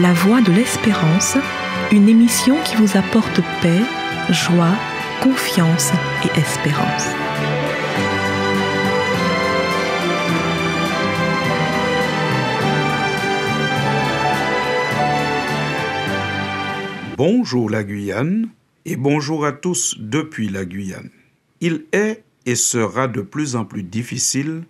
La Voix de l'Espérance, une émission qui vous apporte paix, joie, confiance et espérance. Bonjour la Guyane et bonjour à tous depuis la Guyane. Il est et sera de plus en plus difficile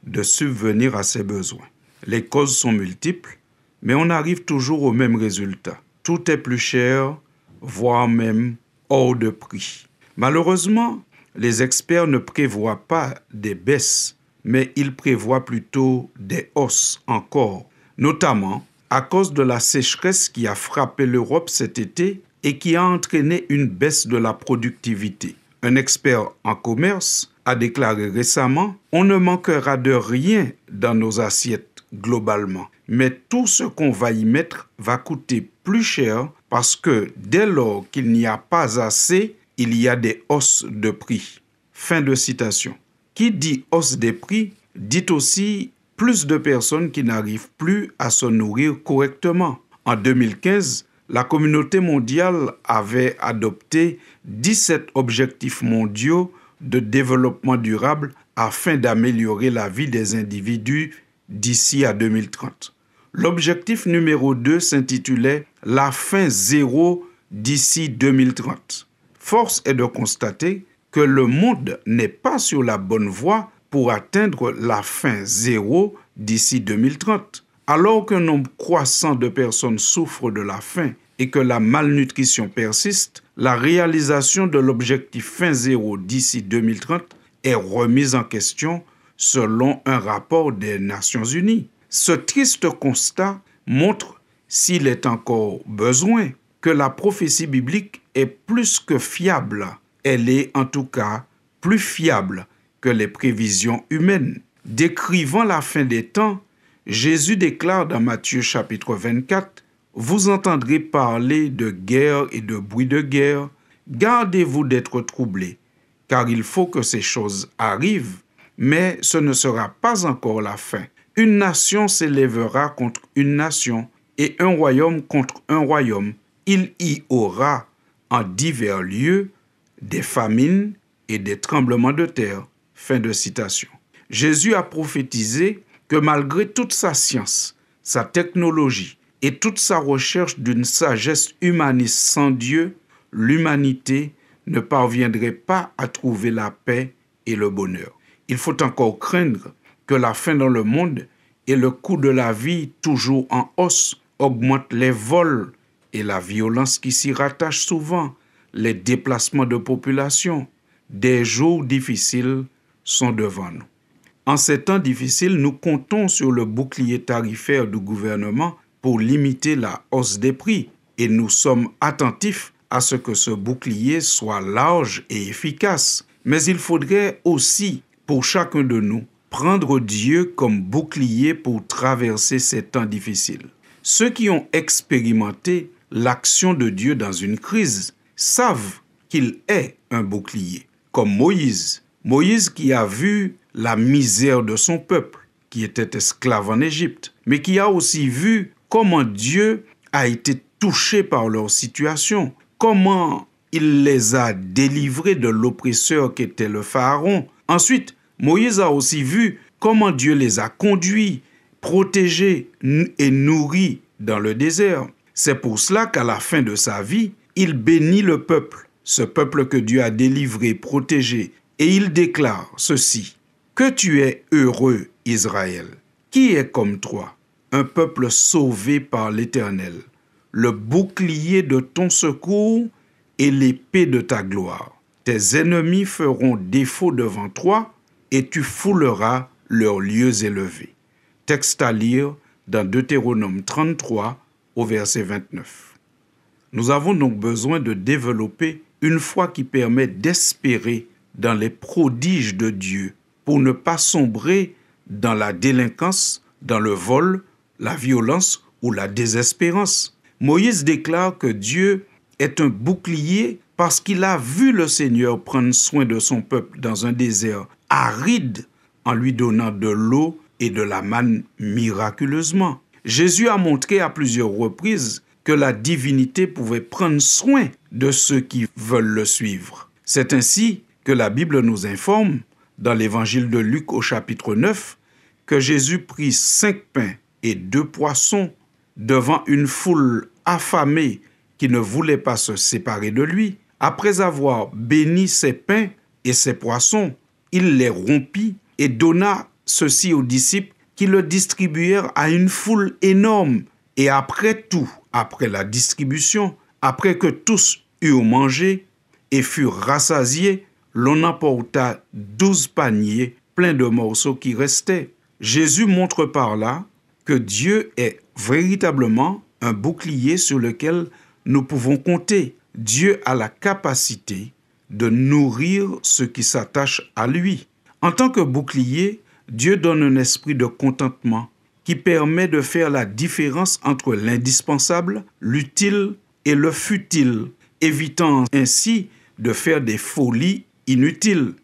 de subvenir à ses besoins. Les causes sont multiples, mais on arrive toujours au même résultat. Tout est plus cher, voire même hors de prix. Malheureusement, les experts ne prévoient pas des baisses, mais ils prévoient plutôt des hausses encore, notamment à cause de la sécheresse qui a frappé l'Europe cet été et qui a entraîné une baisse de la productivité. Un expert en commerce a déclaré récemment « On ne manquera de rien dans nos assiettes globalement, mais tout ce qu'on va y mettre va coûter plus cher parce que dès lors qu'il n'y a pas assez, il y a des hausses de prix. » Fin de citation. Qui dit hausse des prix, dit aussi plus de personnes qui n'arrivent plus à se nourrir correctement. En 2015, la communauté mondiale avait adopté 17 objectifs mondiaux de développement durable afin d'améliorer la vie des individus d'ici à 2030. L'objectif numéro 2 s'intitulait « La faim zéro d'ici 2030 ». Force est de constater que le monde n'est pas sur la bonne voie pour atteindre la faim zéro d'ici 2030. Alors qu'un nombre croissant de personnes souffrent de la faim et que la malnutrition persiste, la réalisation de l'objectif faim zéro d'ici 2030 est remise en question selon un rapport des Nations Unies. Ce triste constat montre, s'il est encore besoin, que la prophétie biblique est plus que fiable. Elle est en tout cas plus fiable que les prévisions humaines. Décrivant la fin des temps, Jésus déclare dans Matthieu chapitre 24 « Vous entendrez parler de guerre et de bruit de guerre. Gardez-vous d'être troublés, car il faut que ces choses arrivent, mais ce ne sera pas encore la fin. Une nation s'élèvera contre une nation et un royaume contre un royaume. Il y aura en divers lieux des famines et des tremblements de terre. » Fin de citation. Jésus a prophétisé que malgré toute sa science, sa technologie et toute sa recherche d'une sagesse humaniste sans Dieu, l'humanité ne parviendrait pas à trouver la paix et le bonheur. Il faut encore craindre que la faim dans le monde et le coût de la vie toujours en hausse augmentent les vols et la violence qui s'y rattache souvent, les déplacements de population. Des jours difficiles sont devant nous. En ces temps difficiles, nous comptons sur le bouclier tarifaire du gouvernement pour limiter la hausse des prix et nous sommes attentifs à ce que ce bouclier soit large et efficace. Mais il faudrait aussi, pour chacun de nous, prendre Dieu comme bouclier pour traverser ces temps difficiles. Ceux qui ont expérimenté l'action de Dieu dans une crise savent qu'il est un bouclier, comme Moïse. Moïse qui a vu la misère de son peuple, qui était esclave en Égypte, mais qui a aussi vu comment Dieu a été touché par leur situation, comment il les a délivrés de l'oppresseur qu'était le Pharaon. Ensuite, Moïse a aussi vu comment Dieu les a conduits, protégés et nourris dans le désert. C'est pour cela qu'à la fin de sa vie, il bénit le peuple, ce peuple que Dieu a délivré, protégé, et il déclare ceci: « Que tu es heureux, Israël, qui est comme toi, un peuple sauvé par l'Éternel, le bouclier de ton secours et l'épée de ta gloire. Tes ennemis feront défaut devant toi, et tu fouleras leurs lieux élevés. » Texte à lire dans Deutéronome 33 au verset 29. Nous avons donc besoin de développer une foi qui permet d'espérer dans les prodiges de Dieu pour ne pas sombrer dans la délinquance, dans le vol, la violence ou la désespérance. Moïse déclare que Dieu est un bouclier parce qu'il a vu le Seigneur prendre soin de son peuple dans un désert aride en lui donnant de l'eau et de la manne miraculeusement. Jésus a montré à plusieurs reprises que la divinité pouvait prendre soin de ceux qui veulent le suivre. C'est ainsi que la Bible nous informe, dans l'évangile de Luc au chapitre 9, que Jésus prit 5 pains et 2 poissons devant une foule affamée qui ne voulait pas se séparer de lui. Après avoir béni ces pains et ces poissons, il les rompit et donna ceci aux disciples qui le distribuèrent à une foule énorme. Et après la distribution, après que tous eurent mangé et furent rassasiés, l'on emporta 12 paniers pleins de morceaux qui restaient. Jésus montre par là que Dieu est véritablement un bouclier sur lequel nous pouvons compter. Dieu a la capacité de nourrir ceux qui s'attachent à lui. En tant que bouclier, Dieu donne un esprit de contentement qui permet de faire la différence entre l'indispensable, l'utile et le futile, évitant ainsi de faire des folies inutiles.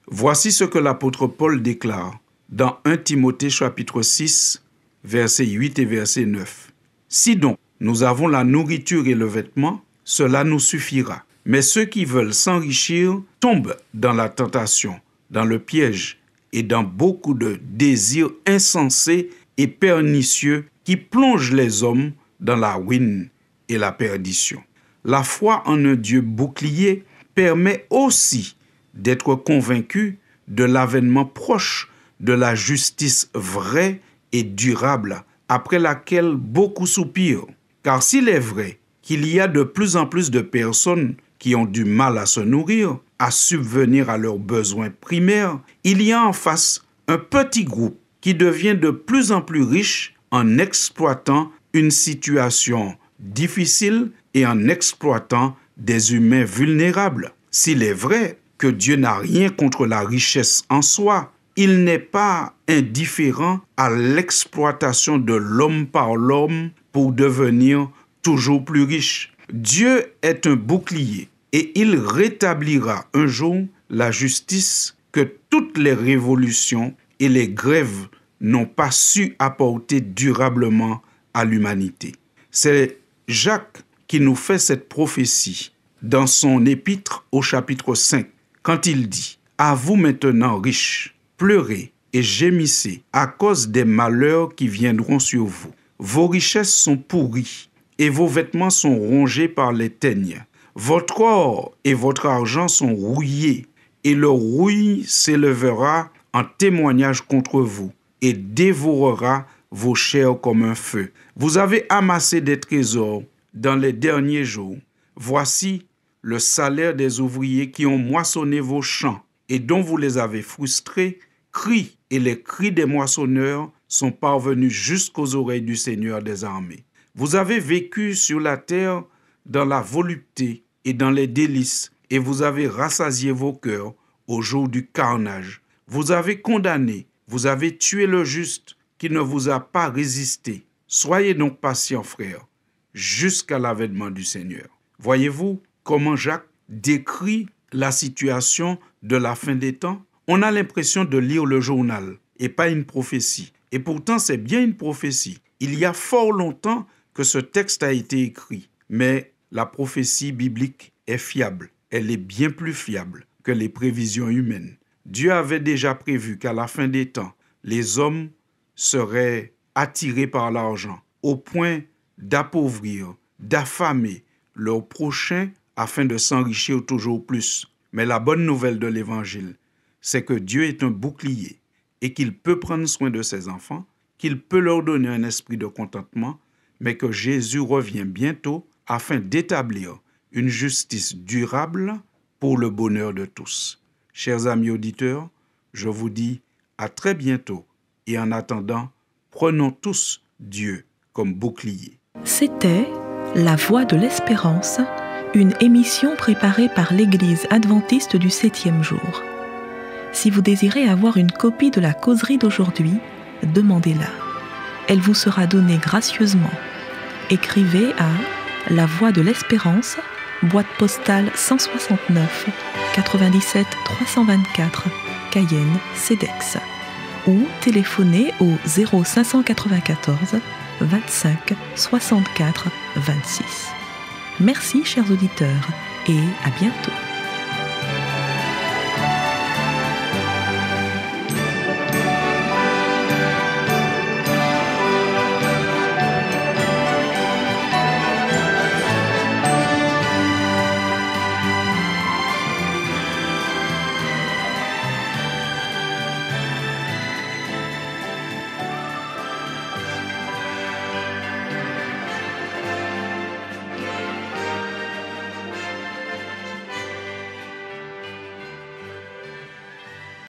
Voici ce que l'apôtre Paul déclare dans 1 Timothée chapitre 6, versets 8 et verset 9. « Si donc nous avons la nourriture et le vêtement, cela nous suffira. Mais ceux qui veulent s'enrichir tombent dans la tentation, dans le piège et dans beaucoup de désirs insensés et pernicieux qui plongent les hommes dans la ruine et la perdition. » La foi en un Dieu bouclier permet aussi d'être convaincu de l'avènement proche de la justice vraie et durable, après laquelle beaucoup soupirent. Car s'il est vrai qu'il y a de plus en plus de personnes qui ont du mal à se nourrir, à subvenir à leurs besoins primaires, il y a en face un petit groupe qui devient de plus en plus riche en exploitant une situation difficile et en exploitant des humains vulnérables. S'il est vrai que Dieu n'a rien contre la richesse en soi, il n'est pas indifférent à l'exploitation de l'homme par l'homme pour devenir toujours plus riche. Dieu est un bouclier et il rétablira un jour la justice que toutes les révolutions et les grèves n'ont pas su apporter durablement à l'humanité. C'est Jacques qui nous fait cette prophétie dans son épître au chapitre 5, quand il dit « À vous maintenant riches, pleurez et gémissez à cause des malheurs qui viendront sur vous. Vos richesses sont pourries et vos vêtements sont rongés par les teignes. Votre or et votre argent sont rouillés et leur rouille s'élèvera en témoignage contre vous et dévorera vos chairs comme un feu. Vous avez amassé des trésors dans les derniers jours. Voici le salaire des ouvriers qui ont moissonné vos champs et dont vous les avez frustrés, crient et les cris des moissonneurs sont parvenus jusqu'aux oreilles du Seigneur des armées. Vous avez vécu sur la terre dans la volupté et dans les délices, et vous avez rassasié vos cœurs au jour du carnage. Vous avez condamné, vous avez tué le juste qui ne vous a pas résisté. Soyez donc patients, frères, jusqu'à l'avènement du Seigneur. Voyez-vous comment Jacques décrit la situation de la fin des temps? On a l'impression de lire le journal et pas une prophétie. Et pourtant, c'est bien une prophétie. Il y a fort longtemps que ce texte a été écrit. Mais la prophétie biblique est fiable. Elle est bien plus fiable que les prévisions humaines. Dieu avait déjà prévu qu'à la fin des temps, les hommes seraient attirés par l'argent au point d'appauvrir, d'affamer leurs prochains afin de s'enrichir toujours plus. Mais la bonne nouvelle de l'Évangile, c'est que Dieu est un bouclier et qu'il peut prendre soin de ses enfants, qu'il peut leur donner un esprit de contentement, mais que Jésus revient bientôt afin d'établir une justice durable pour le bonheur de tous. Chers amis auditeurs, je vous dis à très bientôt et en attendant, prenons tous Dieu comme bouclier. C'était La Voix de l'Espérance, une émission préparée par l'Église adventiste du 7e jour. Si vous désirez avoir une copie de la causerie d'aujourd'hui, demandez-la. Elle vous sera donnée gracieusement. Écrivez à La Voix de l'Espérance, boîte postale 169 97 324, Cayenne, CEDEX, ou téléphonez au 0594 25 64 26. Merci chers auditeurs et à bientôt.